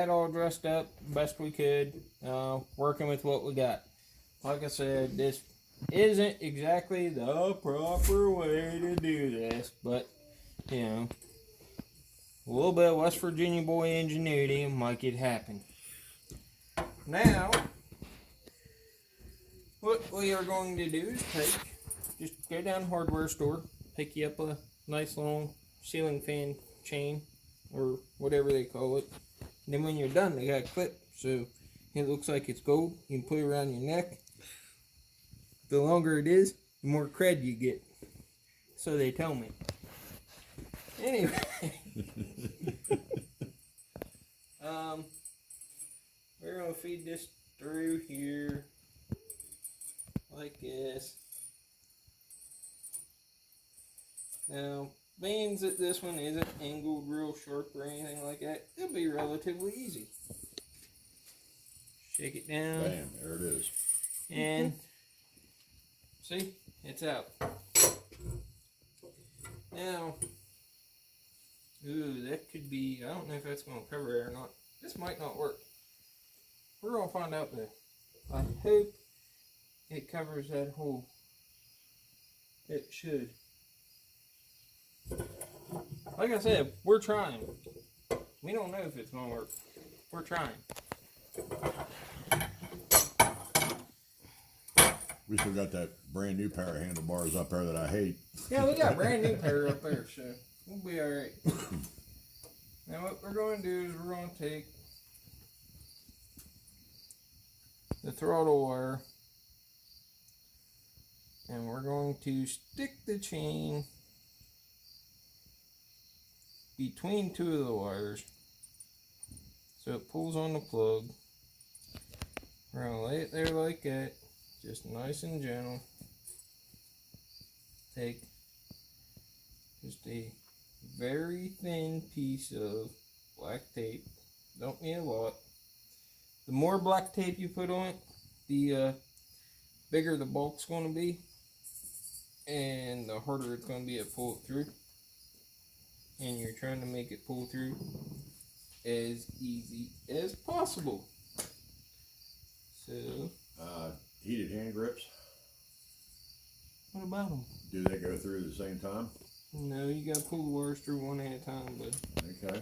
that all dressed up best we could, working with what we got. Like I said, this isn't exactly the proper way to do this, but, you know, a little bit of West Virginia boy ingenuity and make it happen. Now, what we are going to do is just go down to the hardware store, pick you up a nice long ceiling fan chain, or whatever they call it. And then when you're done, they got a clip, so it looks like it's gold. You can put it around your neck. The longer it is, the more cred you get. So they tell me. Anyway. We're going to feed this through here. Like this. Now, being that this one isn't angled real sharp or anything like that, it'll be relatively easy. Shake it down. Bam, there it is. And see, it's out. Now, ooh, that could be, I don't know if that's going to cover it or not. This might not work. We're going to find out though. I hope it covers that hole. It should. Like I said, we're trying. We don't know if it's going to work. We're trying. We still got that brand new pair of handlebars up there that I hate. Yeah, we got a brand new pair up there, so we'll be alright. Now what we're going to do is we're going to take the throttle wire and we're going to stick the chain between two of the wires so it pulls on the plug. We're going to lay it there like that, just nice and gentle. Take just a very thin piece of black tape, don't need a lot. The more black tape you put on it, the bigger the bulk's going to be and the harder it's going to be to pull it through. And you're trying to make it pull through as easy as possible. So, heated hand grips. What about them? Do they go through at the same time? No, you gotta pull the wires through one at a time, bud. Okay.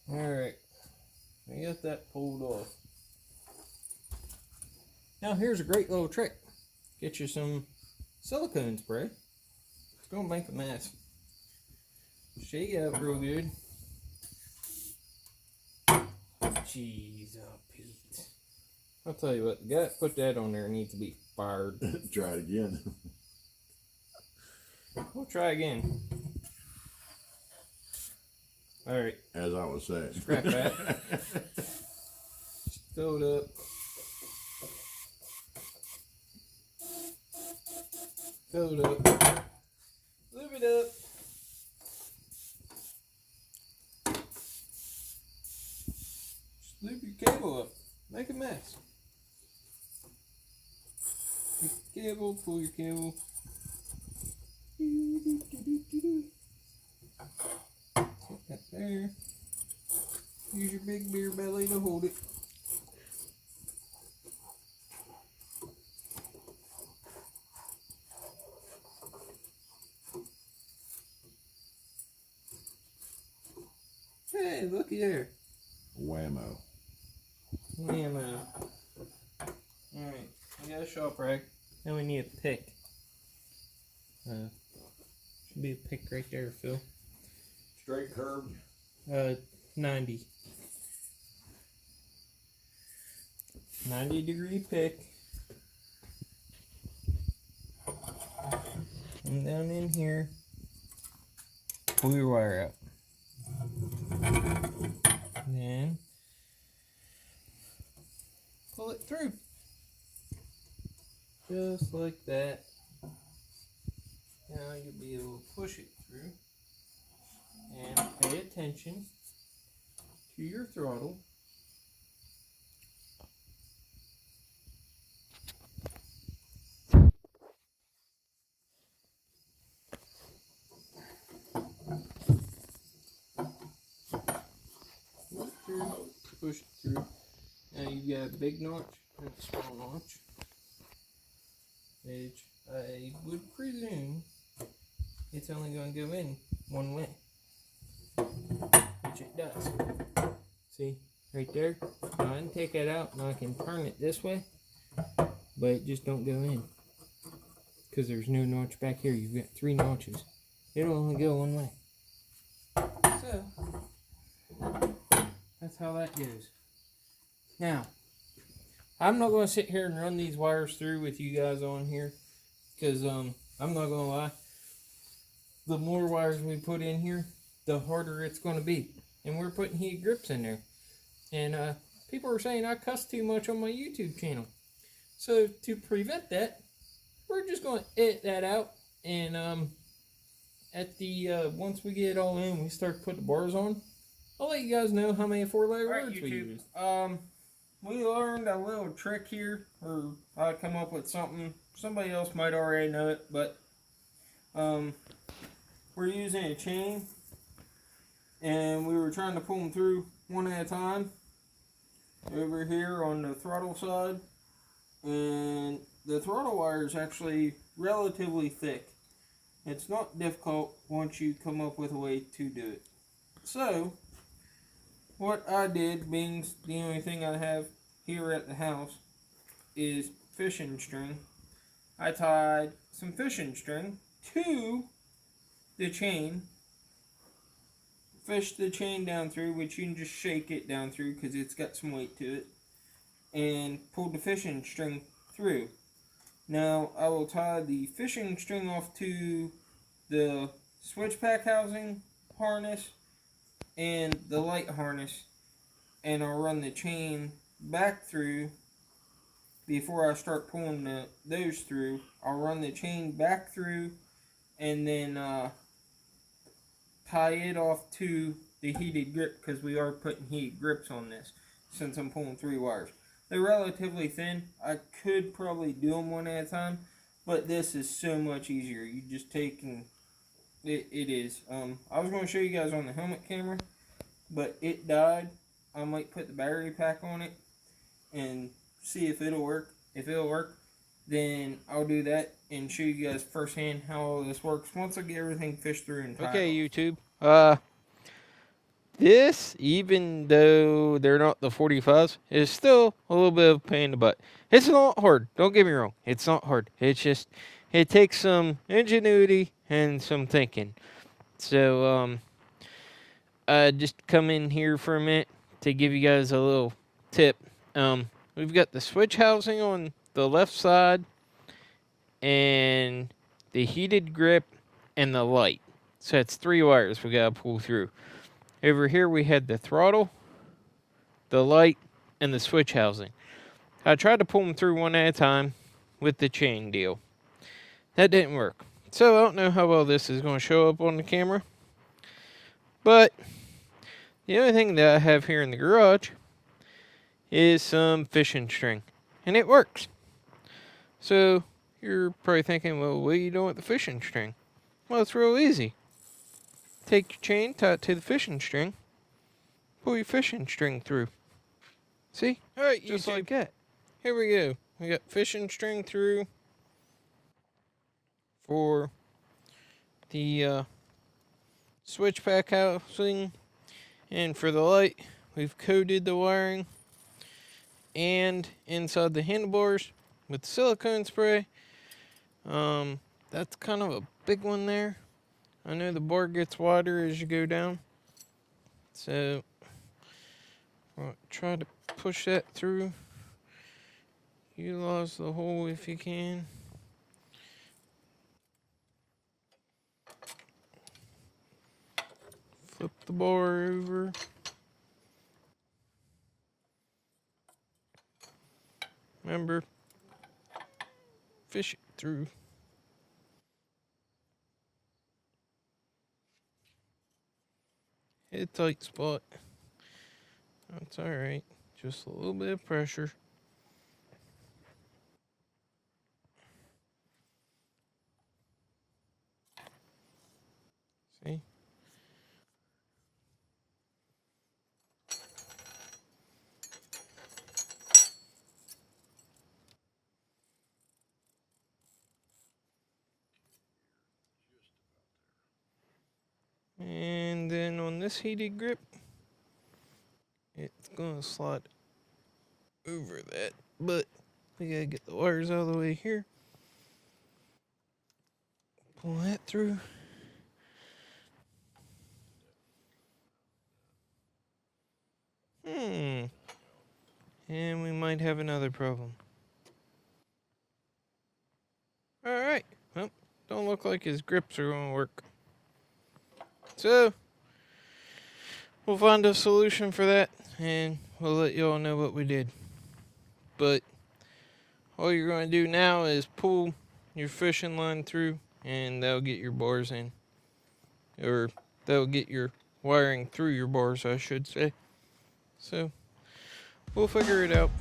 Alright, I got that pulled off. Now here's a great little trick. Get you some silicone spray. It's gonna make a mess. Shake it up real good. Jeez, oh Pete. I'll tell you what, the guy that put that on there needs to be fired. Try it again. We'll try again. Alright. As I was saying. Scrap that. Just fill it up. Fill it up. Lube it up. Just lube your cable up. Make a mess. Take the cable, pull your cable. Put that there. Use your big beer belly to hold it. Hey, looky there. Whammo. Whammo. Alright, we got a shop rack. Now we need a pick. Should be a pick right there, Phil. Straight curved. 90. 90-degree pick. come down in here, pull your wire out. Then pull it through. Just like that. Now you'll be able to push it through. And pay attention to your throttle. Pull it through, push it through. Now you've got a big notch and a small notch, which I would presume it's only going to go in one way, which it does. See, right there? Now I can take that out and I can turn it this way, but it just don't go in because there's no notch back here. You've got 3 notches. It'll only go one way. So, that's how that goes. Now, I'm not going to sit here and run these wires through with you guys on here because I'm not going to lie. The more wires we put in here, the harder it's going to be. And we're putting heat grips in there. And people are saying I cuss too much on my YouTube channel. So to prevent that, we're just going to edit that out. And at the once we get it all in, we start to put the bars on. I'll let you guys know how many 4-letter words we use. We learned a little trick here, or I come up with something. Somebody else might already know it, but we're using a chain, and we were trying to pull them through one at a time over here on the throttle side, and the throttle wire is actually relatively thick. It's not difficult once you come up with a way to do it. So what I did, being the only thing I have here at the house is fishing string, I tied some fishing string to the chain, fished the chain down through, which you can just shake it down through because it's got some weight to it, and pulled the fishing string through. Now I will tie the fishing string off to the switch pack housing harness and the light harness, and I'll run the chain back through before I start pulling those through. I'll run the chain back through and then tie it off to the heated grip, because we are putting heated grips on this since I'm pulling 3 wires. They're relatively thin. I could probably do them one at a time, but this is so much easier. You just take and it is. I was going to show you guys on the helmet camera, but it died. I might put the battery pack on it and see if it'll work. If it'll work, then I'll do that and show you guys firsthand how all this works once I get everything fished through and tied. Okay, YouTube. This, even though they're not the 45s, is still a little bit of a pain in the butt. It's not hard. Don't get me wrong. It's not hard. It's just, it takes some ingenuity and some thinking. So, just come in here for a minute to give you guys a little tip. We've got the switch housing on the left side and the heated grip and the light. So it's 3 wires we gotta pull through. Over here we had the throttle, the light, and the switch housing. I tried to pull them through one at a time with the chain deal. That didn't work. So I don't know how well this is going to show up on the camera. But the only thing that I have here in the garage is some fishing string. And it works. So you're probably thinking, well, what are you doing with the fishing string? Well, it's real easy. Take your chain, tie it to the fishing string, pull your fishing string through. See? Alright, just like that. Here we go. We got fishing string through for the switch pack housing, and for the light, we've coated the wiring and inside the handlebars with silicone spray. That's kind of a big one there. I know the bar gets wider as you go down, so I'll try to push that through. Utilize the hole if you can. Flip the bar over. Remember, fish it through. Hit a tight spot. That's alright. Just a little bit of pressure. See? And then on this heated grip, it's gonna slide over that, but we gotta get the wires out of the way here. Pull that through. And we might have another problem. Alright, well, don't look like his grips are gonna work. So, we'll find a solution for that, and we'll let you all know what we did. But all you're going to do now is pull your fishing line through, and that'll get your bars in. Or that'll get your wiring through your bars, I should say. So, we'll figure it out.